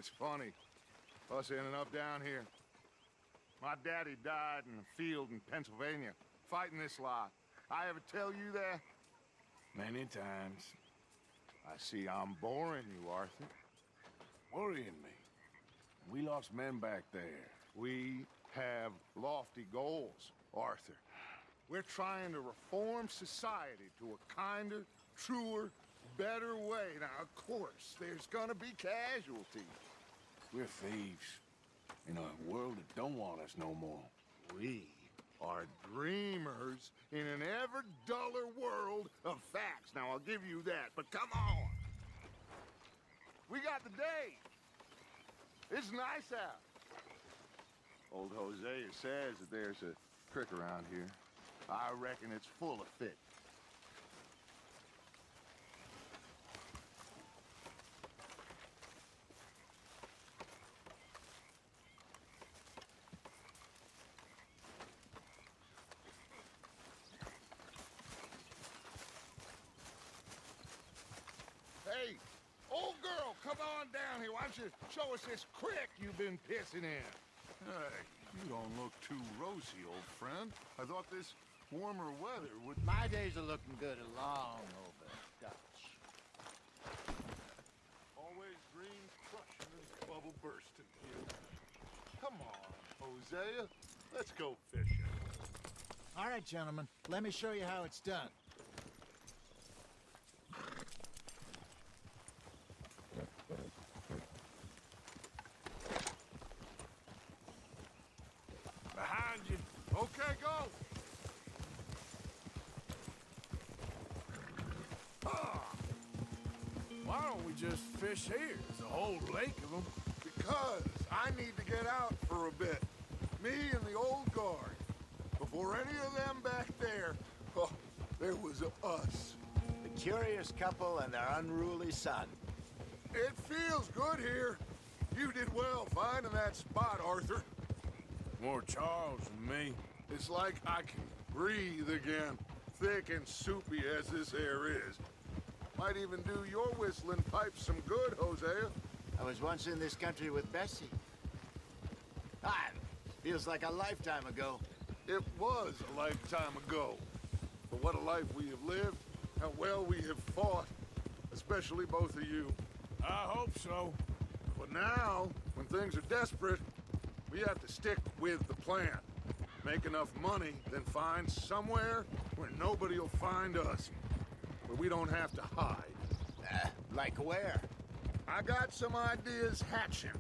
It's funny, us ending up down here. My daddy died in a field in Pennsylvania, fighting this lot. I ever tell you that? Many times. I see I'm boring you, Arthur. Worrying me. We lost men back there. We have lofty goals, Arthur. We're trying to reform society to a kinder, truer, better way. Now, of course, there's gonna be casualties. We're thieves. In a world that don't want us no more. We are dreamers in an ever duller world of facts. Now, I'll give you that, but come on. We got the day. It's nice out. Old Hosea says that there's a creek around here. I reckon it's full of fish. Hey, old girl, come on down here. Why don't you show us this creek you've been pissing in? Hey, you don't look too rosy, old friend. I thought this warmer weather would... My days are looking good along over Dutch. Always dreams crushing and bubble bursting here. Come on, Hosea. Let's go fishing. All right, gentlemen, let me show you how it's done. Behind you. Okay, go! Why don't we just fish here? There's a whole lake of them. Because I need to get out for a bit. Me and the old guard. Before any of them back there, oh, there was us. The curious couple and their unruly son. It feels good here. You did well finding that spot, Arthur. More Charles than me. It's like I can breathe again, thick and soupy as this air is. Might even do your whistling pipes some good, Hosea. I was once in this country with Bessie. Ah, feels like a lifetime ago. It was a lifetime ago. But what a life we have lived, how well we have fought, especially both of you. I hope so. But now, when things are desperate, we have to stick with the plan. Make enough money, then find somewhere where nobody will find us. Where we don't have to hide. Like where? I got some ideas hatching,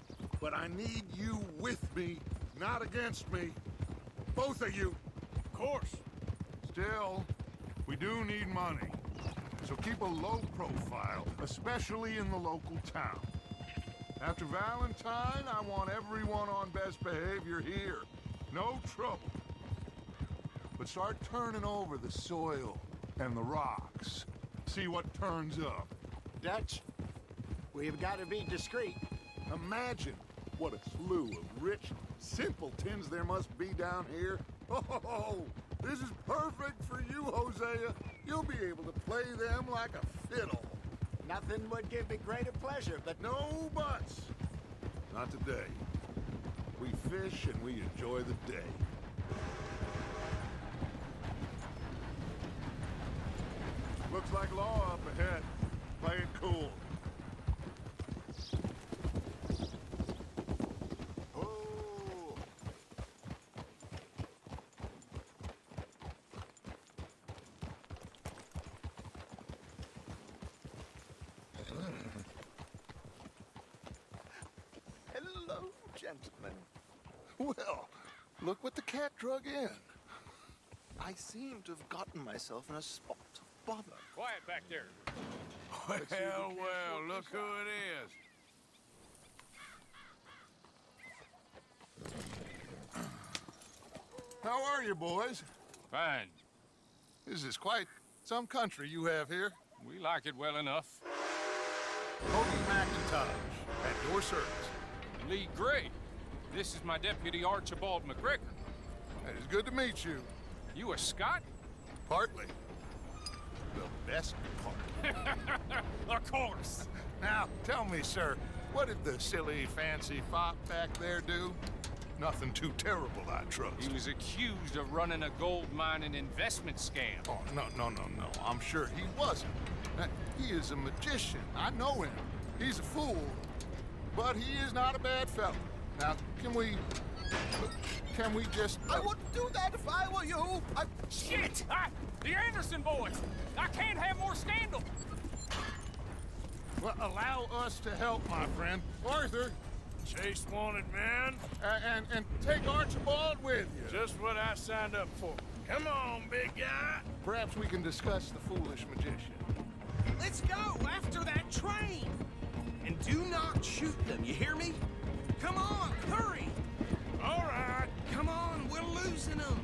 but I need you with me, not against me. Both of you. Of course. Still, we do need money. So keep a low profile, especially in the local town. After Valentine, I want everyone on best behavior here. No trouble. But start turning over the soil and the rocks. See what turns up. Dutch, we've got to be discreet. Imagine what a slew of rich simpletons there must be down here. Oh, this is perfect for you, Hosea. You'll be able to play them like a fiddle. Nothing would give me greater pleasure, but No buts. Not today. We fish and we enjoy the day. Looks like law up ahead. Play it cool. oh, Hello, gentlemen. Well, look what the cat drug in. I seem to have gotten myself in a spot of bother. Quiet back there. Well, look who it is. How are you, boys? Fine. This is quite some country you have here. We like it well enough. Cody McIntosh, at your service. Lee Gray. This is my deputy Archibald McGregor. It is good to meet you. You a Scot? Partly. The best part. Of course. Now, tell me, sir, What did the silly, fancy fop back there do? Nothing too terrible, I trust. He was accused of running a gold mining investment scam. Oh, no. I'm sure he wasn't. He is a magician. I know him. He's a fool, but he is not a bad fellow. Now, can we just... I wouldn't do that if I were you. Shit! The Anderson boys! I can't have more scandal! Well, allow us to help, my friend. Arthur, Chase wanted man. and take Archibald with you. Just what I signed up for. Come on, big guy. Perhaps we can discuss the foolish magician. Let's go after that train. And do not shoot them, you hear me? Come on, hurry. All right. Come on, we're losing them.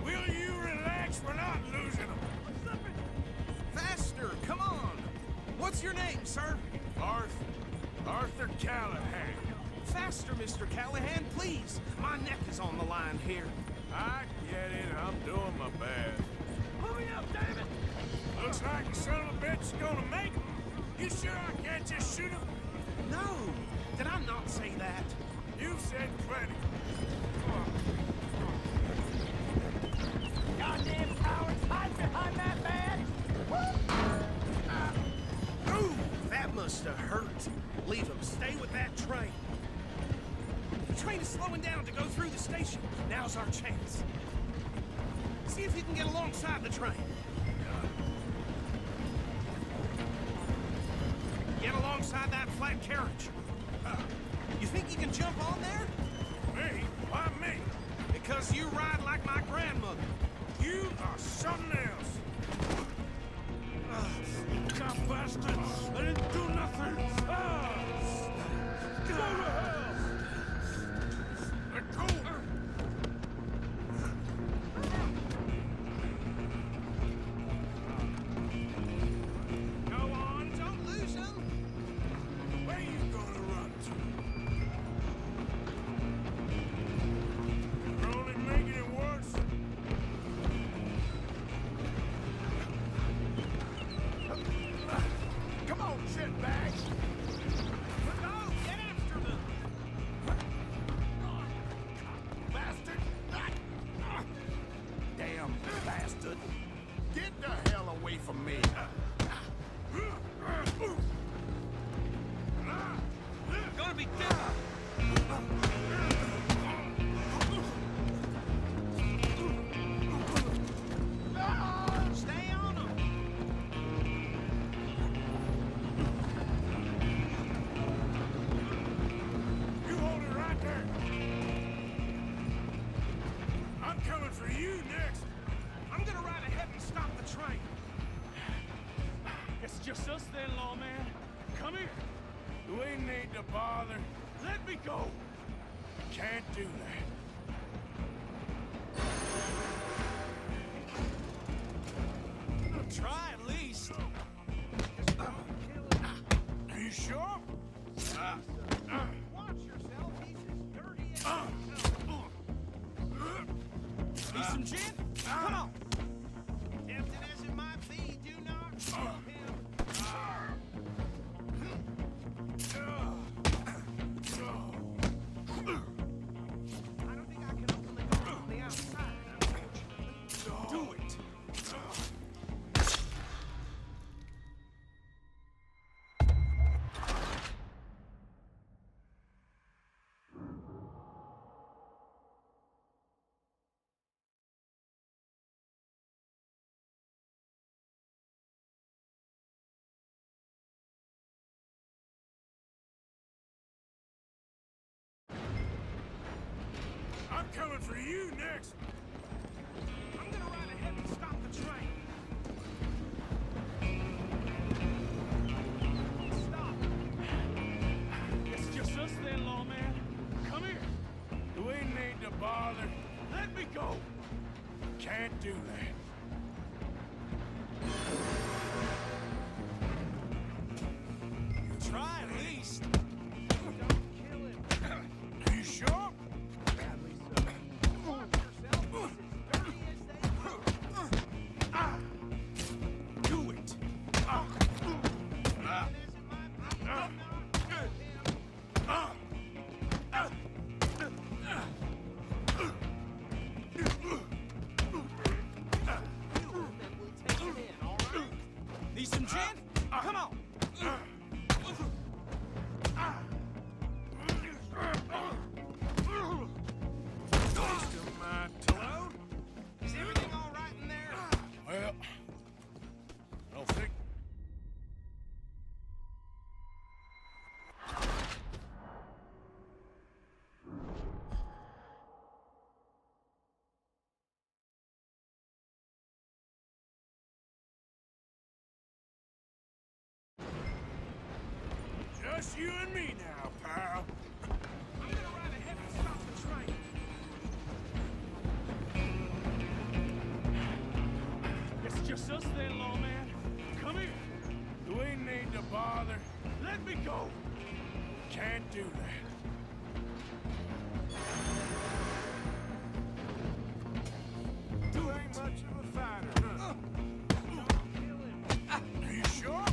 Will you relax? We're not losing them. Faster, come on. What's your name, sir? Arthur Callahan. Faster, Mr. Callahan, please. My neck is on the line here. I get it. I'm doing my best. Hurry up, David. Looks like the son of a bitch is gonna make it. You sure I can't just shoot him? No, did I not say that? You've said plenty. Goddamn cowards, hide behind that badge! Ooh, that must have hurt. Leave him. Stay with that train. The train is slowing down to go through the station. Now's our chance. See if you can get alongside the train. Get alongside that flat carriage. You think you can jump on there? Me? Why me? Because you ride like my grandmother. You are something else. You cop bastard! I didn't do nothing! Go to hell! Let go! Go on, don't lose him. Where you gonna run to? You're only making it worse. Come on, shitbags! Go, get after them. Bastard! Damn bastard! Get the hell away from me! Gonna be done. Stay on them. You hold it right there. I'm coming for you next. I'm gonna ride ahead and stop the train. It's just us then, lawman. Come here. We need to bother. Let me go. Can't do that. Try at least. Are you sure? Watch yourself. He's as dirty as himself. Need some gin? Come on. Tempted as it might be, do not kill him. I don't think I can open the door from the outside, unfortunately. Do it. I'm coming for you next. I'm gonna ride ahead and stop the train. Stop. It's just us then, lawman. Come here. We need to bother. Let me go. Can't do that. Try at least. Are you sure? Watch yourself. He's as dirty as they come. Do it. As it might be, do not kill him. Just you and me now, pal. I'm gonna ride ahead and stop the train. It's just us then, lawman. Come here. You ain't need to bother. Let me go. Can't do that. You ain't much of a fighter, huh? Are you sure?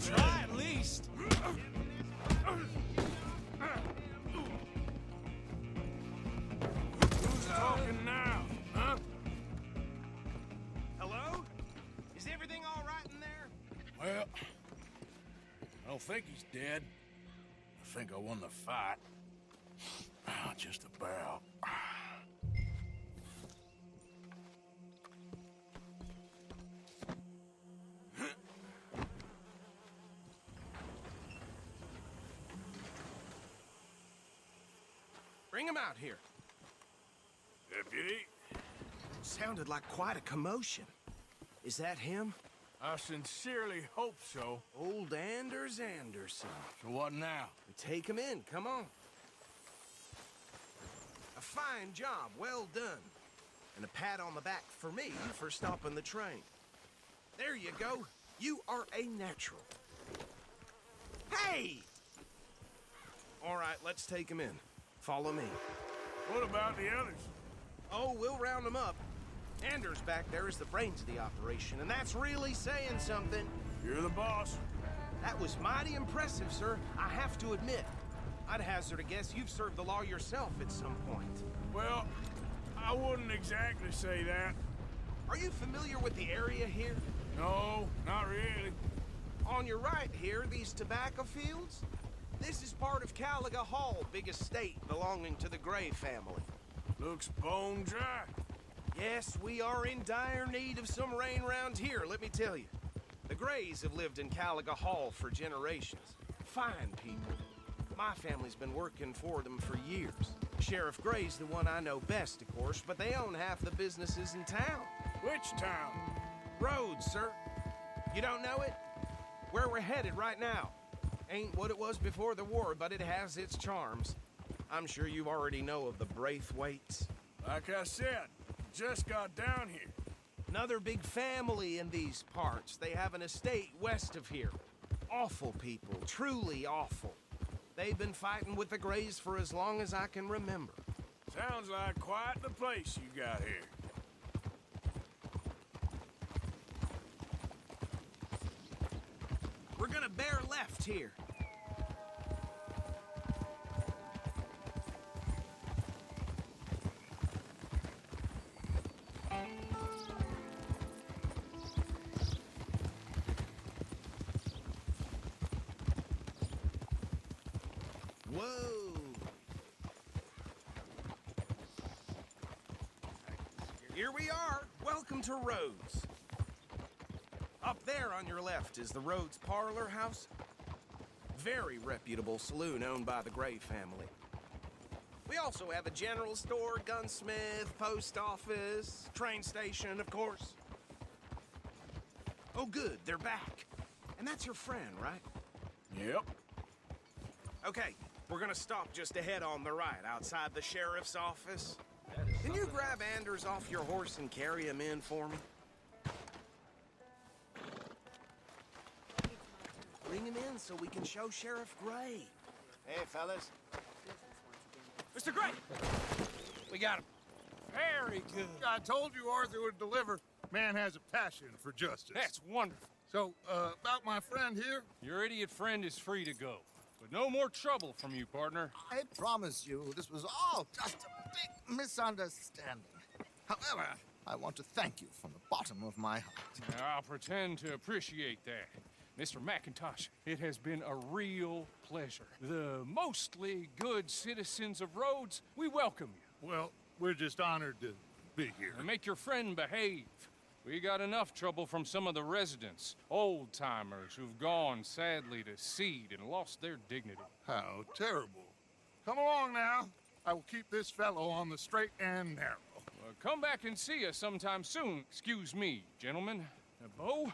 Try at least. Who's talking now, huh? Hello? Is everything all right in there? Well, I don't think he's dead. I think I won the fight. Just about. Bring him out here. Deputy, Sounded like quite a commotion. Is that him? I sincerely hope so. Old Anders Anderson. So what now? We take him in, come on. A fine job, well done. And a pat on the back for me for stopping the train. There you go. You are a natural. Hey! All right, let's take him in. Follow me. What about the others? Oh, we'll round them up. Anders back there is the brains of the operation, and that's really saying something. You're the boss. That was mighty impressive, sir. I have to admit. I'd hazard a guess you've served the law yourself at some point. Well, I wouldn't exactly say that. Are you familiar with the area here? No, not really. On your right here, these tobacco fields? This is part of Caliga Hall, big estate belonging to the Gray family. Looks bone dry. Yes, we are in dire need of some rain round here, let me tell you. The Grays have lived in Caliga Hall for generations. Fine people. My family's been working for them for years. Sheriff Gray's the one I know best, of course, but they own half the businesses in town. Which town? Rhodes, sir. You don't know it? Where we're headed right now. Ain't what it was before the war, but it has its charms. I'm sure you already know of the Braithwaites. Like I said, just got down here. Another big family in these parts. They have an estate west of here. Awful people, truly awful. They've been fighting with the Grays for as long as I can remember. Sounds like quite the place you got here. We're gonna bear left here. Whoa! Here we are. Welcome to Rhodes. Up there on your left is the Rhodes Parlor House. Very reputable saloon owned by the Gray family. We also have a general store, gunsmith, post office, train station, of course. Oh, good, they're back. And that's your friend, right? Yep. Okay, we're gonna stop just ahead on the right, outside the sheriff's office. Can you grab Anders off your horse and carry him in for me? Bring him in so we can show Sheriff Gray. Hey, fellas. Mr. Gray! We got him. Very good. I told you Arthur would deliver. Man has a passion for justice. That's wonderful. So, about my friend here? Your idiot friend is free to go. But no more trouble from you, partner. I promise you, this was all just a big misunderstanding. However, I want to thank you from the bottom of my heart. I'll pretend to appreciate that. Mr. McIntosh, it has been a real pleasure. The mostly good citizens of Rhodes, we welcome you. Well, we're just honored to be here. And make your friend behave. We got enough trouble from some of the residents, old-timers who've gone, sadly, to seed and lost their dignity. How terrible. Come along now. I will keep this fellow on the straight and narrow. Come back and see us sometime soon. Excuse me, gentlemen. Bo,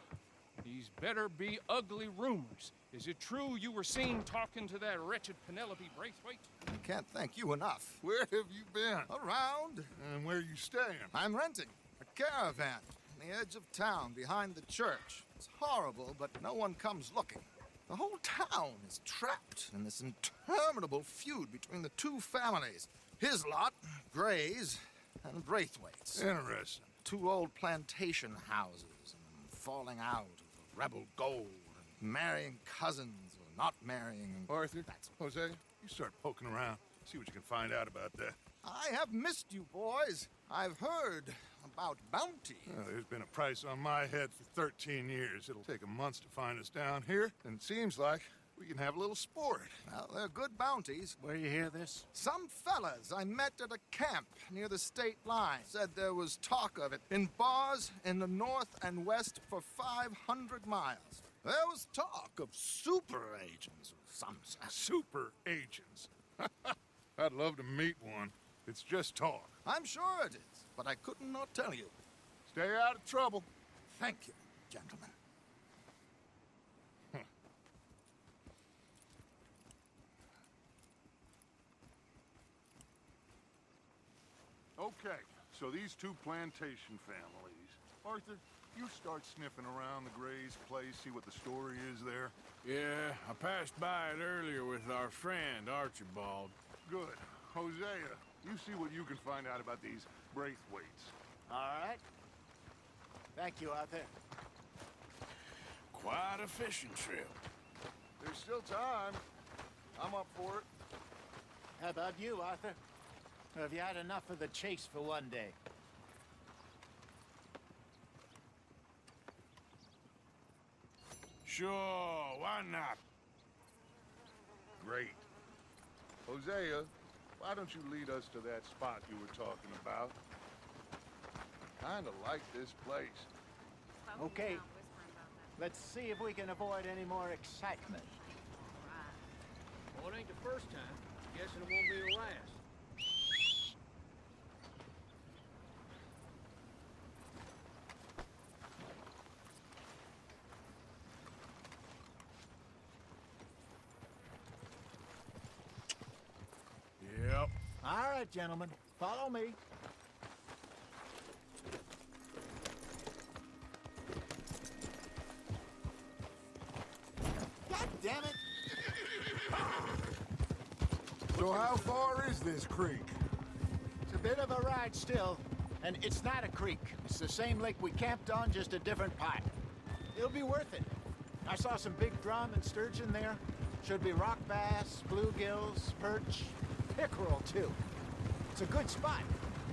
these better be ugly rumors. Is it true you were seen talking to that wretched Penelope Braithwaite? I can't thank you enough. Where have you been? Around. And where you staying? I'm renting a caravan on the edge of town behind the church. It's horrible, but no one comes looking. The whole town is trapped in this interminable feud between the two families. His lot, Gray's, and Braithwaite's. Interesting. Two old plantation houses, and falling out of the rebel gold, and marrying cousins or not marrying. Arthur, Jose, you start poking around. See what you can find out about that. I have missed you, boys. I've heard about bounty. Well, there's been a price on my head for 13 years. It'll take a month to find us down here, and it seems like we can have a little sport. Well, they're good bounties. Where you hear this? Some fellas I met at a camp near the state line said there was talk of it in bars in the north and west for 500 miles. There was talk of super agents of some sort. Super agents. I'd love to meet one. It's just talk. I'm sure it is, but I could not tell you. Stay out of trouble. Thank you, gentlemen. Okay, so these two plantation families. Arthur, you start sniffing around the Gray's place, see what the story is there. Yeah, I passed by it earlier with our friend, Archibald. Good. Hosea, you see what you can find out about these Braithwaites. All right. Thank you, Arthur. Quite a fishing trip. There's still time. I'm up for it. How about you, Arthur? Or have you had enough of the chase for one day? Sure, why not? Great. Hosea, why don't you lead us to that spot you were talking about? Kinda like this place. Okay. Let's see if we can avoid any more excitement. Well, it ain't the first time. Guessing it won't be the last. Yep. All right, gentlemen. Follow me. God damn it! So how far is this creek? It's a bit of a ride still, and it's not a creek. It's the same lake we camped on, just a different part. It'll be worth it. I saw some big drum and sturgeon there. Should be rock bass, bluegills, perch, pickerel too. It's a good spot.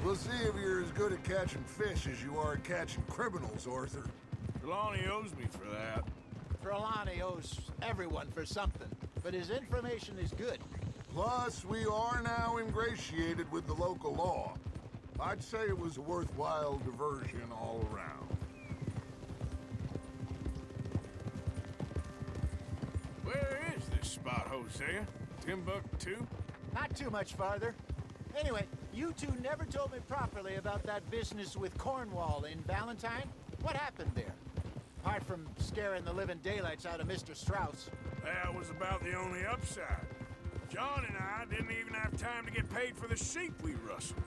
We'll see if you're as good at catching fish as you are at catching criminals, Arthur. Trelawney owes me for that. Trelawney owes everyone for something, but his information is good. Plus, we are now ingratiated with the local law. I'd say it was a worthwhile diversion all around. Where is this spot, Hosea? Timbuktu? Not too much farther. Anyway, you two never told me properly about that business with Cornwall in Valentine. What happened there? Apart from scaring the living daylights out of Mr. Strauss. That was about the only upside. John and I didn't even have time to get paid for the sheep we rustled.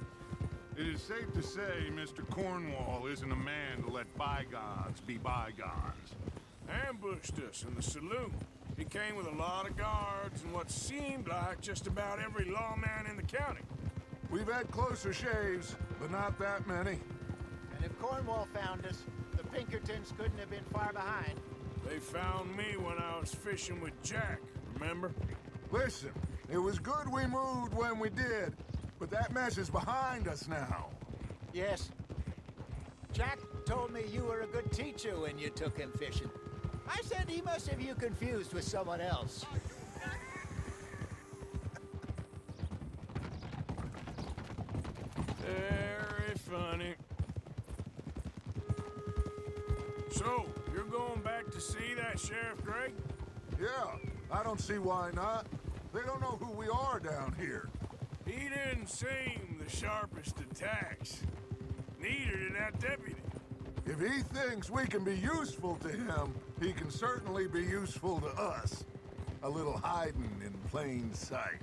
It is safe to say Mr. Cornwall isn't a man to let bygones be bygones. Ambushed us in the saloon. He came with a lot of guards and what seemed like just about every lawman in the county. We've had closer shaves, but not that many. And if Cornwall found us, the Pinkertons couldn't have been far behind. They found me when I was fishing with Jack, remember? Listen, it was good we moved when we did, but that mess is behind us now. Yes. Jack told me you were a good teacher when you took him fishing. I said he must have you confused with someone else. Very funny. So, you're going back to see that Sheriff Gregg? Yeah, I don't see why not. They don't know who we are down here. He He didn't seem the sharpest attacks. Neither did that deputy. If he thinks we can be useful to him, he can certainly be useful to us. A little hiding in plain sight.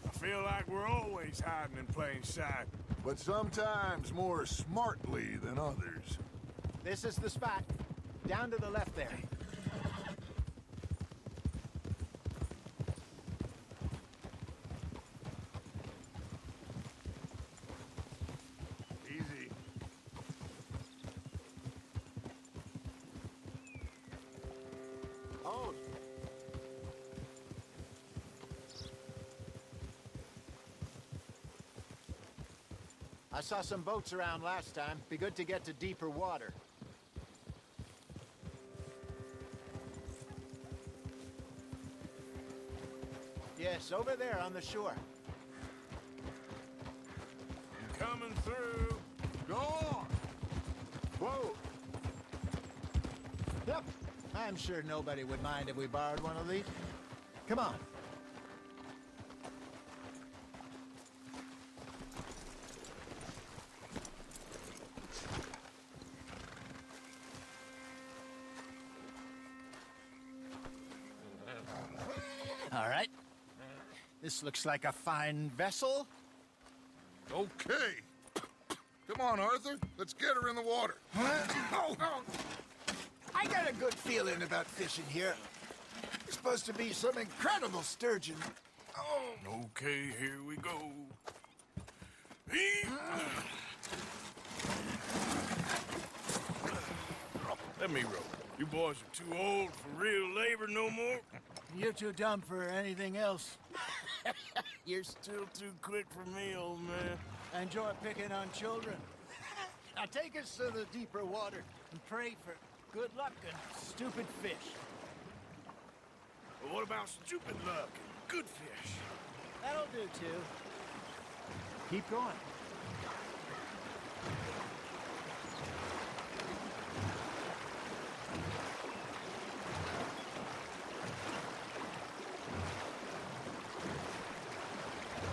I feel like we're always hiding in plain sight. But sometimes more smartly than others. This is the spot. Down to the left there. Easy. Hold. I saw some boats around last time. Be good to get to deeper water. Yes, over there on the shore. Coming through. Go on! Whoa! Yep. I'm sure nobody would mind if we borrowed one of these. Come on. All right. This looks like a fine vessel. Okay. Come on, Arthur. Let's get her in the water. Oh. I got a good feeling about fishing here. It's supposed to be some incredible sturgeon. Oh. Okay, here we go. Let me row. You boys are too old for real labor no more. You're too dumb for anything else. You're still too quick for me, old man. I enjoy picking on children. Now take us to the deeper water and pray for good luck and stupid fish. But what about stupid luck and good fish? That'll do, too. Keep going.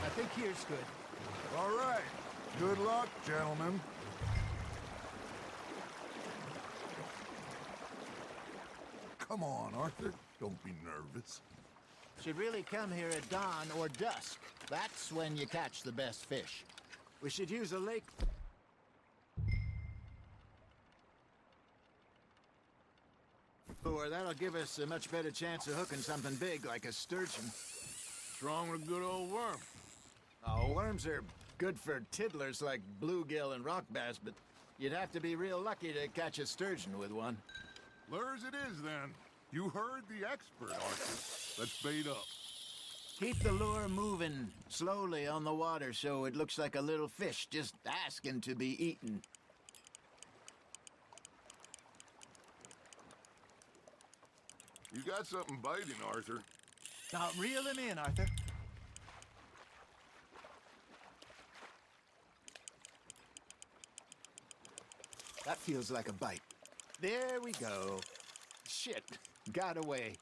I think here's good. All right. Good luck, gentlemen. Come on, Arthur. Don't be nervous. Should really come here at dawn or dusk. That's when you catch the best fish. We should use a lake... Or that'll give us a much better chance of hooking something big like a sturgeon. What's wrong with a good old worm? Oh, worms are good for tiddlers like bluegill and rock bass, but you'd have to be real lucky to catch a sturgeon with one. Lures it is, then. You heard the expert, Arthur. Let's bait up. Keep the lure moving slowly on the water so it looks like a little fish just asking to be eaten. You got something biting, Arthur. Now reel him in, Arthur. That feels like a bite. There we go. Shit, got away.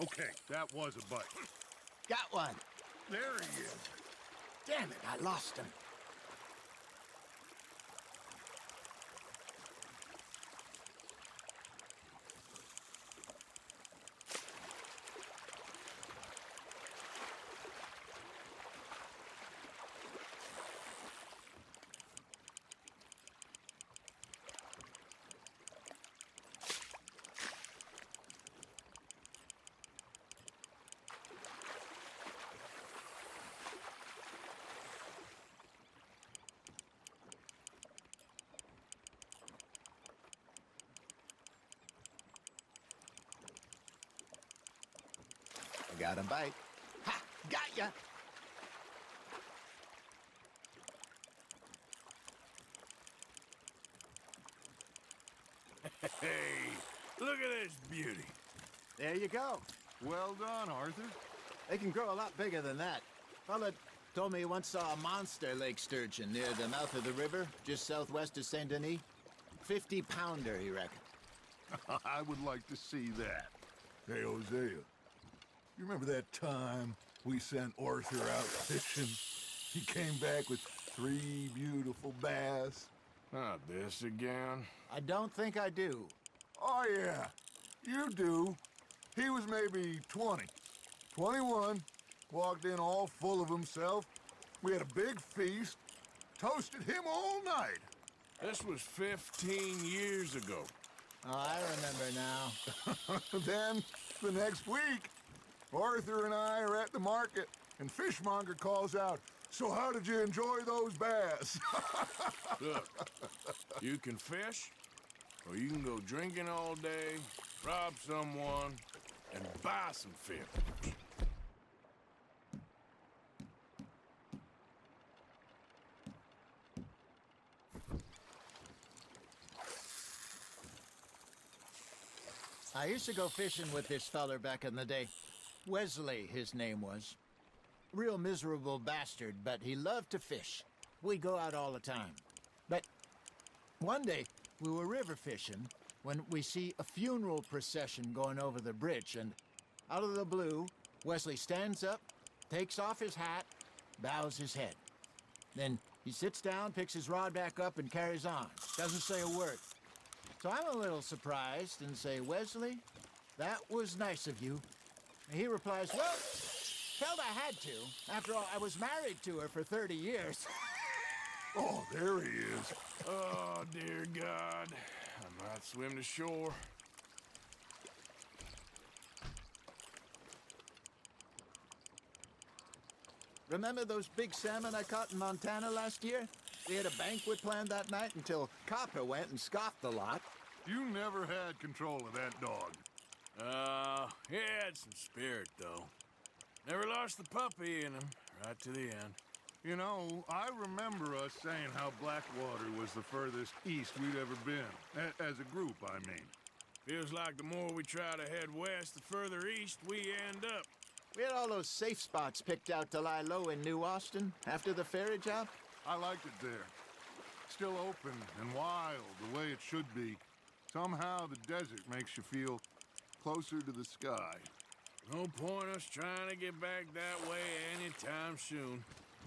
Okay, that was a bite. Got one. There he is. Damn it, I lost him. Got a bite. Ha! Got ya! I Hey, look at this beauty. There you go. Well done, Arthur. They can grow a lot bigger than that. Fella told me he once saw a monster lake sturgeon near the mouth of the river, just southwest of Saint Denis. 50-pounder, he reckoned. I would like to see that. Hey, Hosea, you remember that time we sent Arthur out fishing? He came back with 3 beautiful bass. Not this again. I don't think I do. Oh, yeah, you do. He was maybe 20, 21, walked in all full of himself. We had a big feast, toasted him all night. This was 15 years ago. Oh, I remember now. Then, the next week, Arthur and I are at the market, and Fishmonger calls out, "So how did you enjoy those bass?" Look, you can fish, or you can go drinking all day, rob someone, and buy some fish. I used to go fishing with this feller back in the day. Wesley, his name was. Real miserable bastard, but he loved to fish. We'd go out all the time. But one day, we were river fishing when we see a funeral procession going over the bridge, and out of the blue, Wesley stands up, takes off his hat, bows his head. Then he sits down, picks his rod back up, and carries on. Doesn't say a word. So I'm a little surprised and say, "Wesley, that was nice of you." And he replies, "Well, felt I had to. After all, I was married to her for 30 years. Oh, there he is. Oh, dear God. I might swim to shore. Remember those big salmon I caught in Montana last year? We had a banquet planned that night until Copper went and scoffed the lot. You never had control of that dog. He had some spirit, though. Never lost the puppy in him, right to the end. You know, I remember us saying how Blackwater was the furthest east we'd ever been. As a group, I mean. Feels like the more we try to head west, the further east we end up. We had all those safe spots picked out to lie low in New Austin after the ferry job. I liked it there. Still open and wild, the way it should be. Somehow the desert makes you feel closer to the sky. No point us trying to get back that way anytime soon.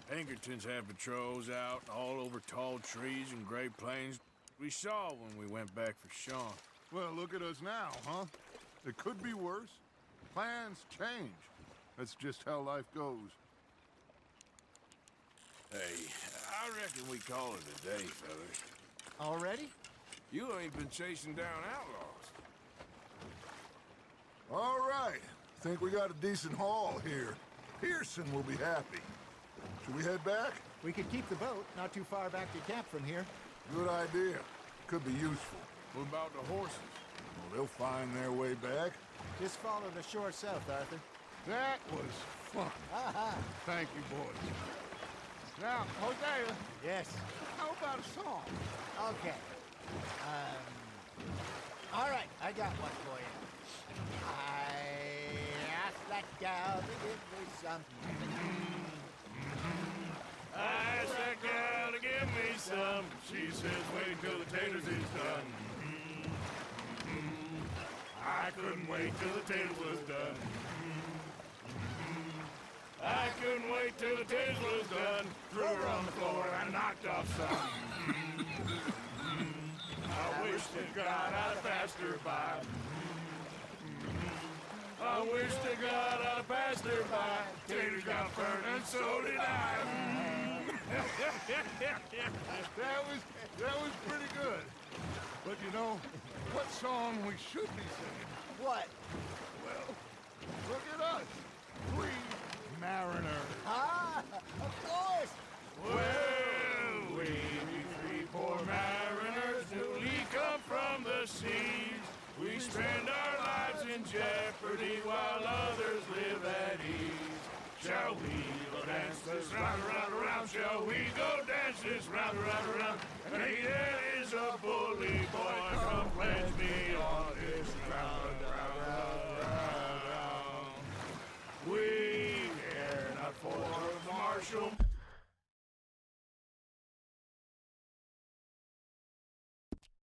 Pinkertons have patrols out all over tall trees and Great Plains. We saw when we went back for Sean. Well, look at us now, huh? It could be worse. Plans change. That's just how life goes. Hey, I reckon we call it a day, fellas. Already? You ain't been chasing down outlaws. All right. Think we got a decent haul here. Pearson will be happy. Should we head back? We could keep the boat not too far back to camp from here. Good idea. Could be useful. What about the horses? Well, they'll find their way back. Just follow the shore south, Arthur. That was fun. Thank you, boys. Now, Hosea, Yes. how about a song? Okay. All right, I got one for you. I asked that gal to give me something. I asked that gal to give me some. She says, wait till the taters is done. I couldn't wait till the taters was done. I couldn't wait till the taters was done. Threw her on the floor and knocked off some. I wish to God I'd passed her by. I wish to God I'd passed her by. Taters got burned and so did I. That was pretty good. But you know, what song we should be singing? What? Well, look at us. 3 mariners. Ah, of course. Well, we three poor mariners newly come from the seas. We spend our lives in jeopardy while others live at ease. Shall we go dance this round, around, around? Shall we go dance this round, around, around? And he is a bully boy, come pledge me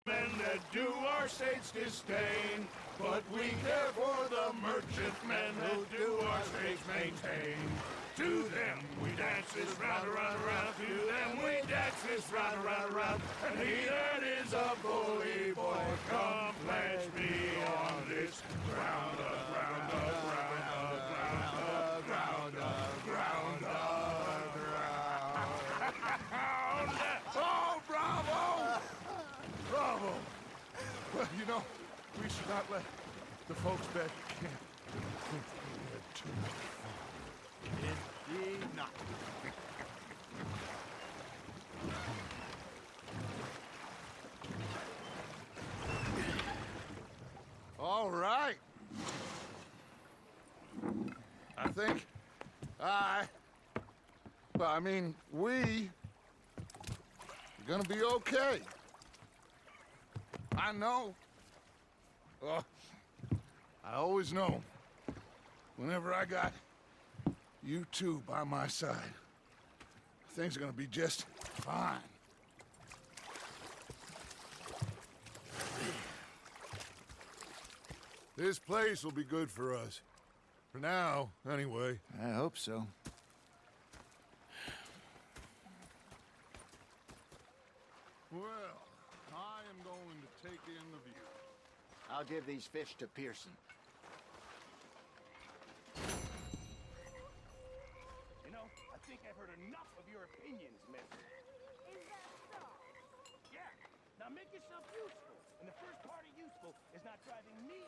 Men that do our state's disdain, but we care for the merchantmen who do our state's maintain. To them we dance this round, around, around. To them we dance this round, around, around. And he that is a bully boy, come pledge me on this ground up, ground up, ground up, ground up, ground up, ground up, ground up. Oh, bravo! Bravo! Well, you know, we should not let the folks back at camp think that we had too much fun. Indeed not. All right. I think we are gonna be okay. I know. I always know. Whenever I got you two by my side, things are gonna be just fine. This place will be good for us. For now, anyway. I hope so. Well, I am going to take in the view. I'll give these fish to Pearson. You know, I think I've heard enough of your opinions, mister. Is that so? Yeah. Now make yourself useful. And the first part of useful is not driving me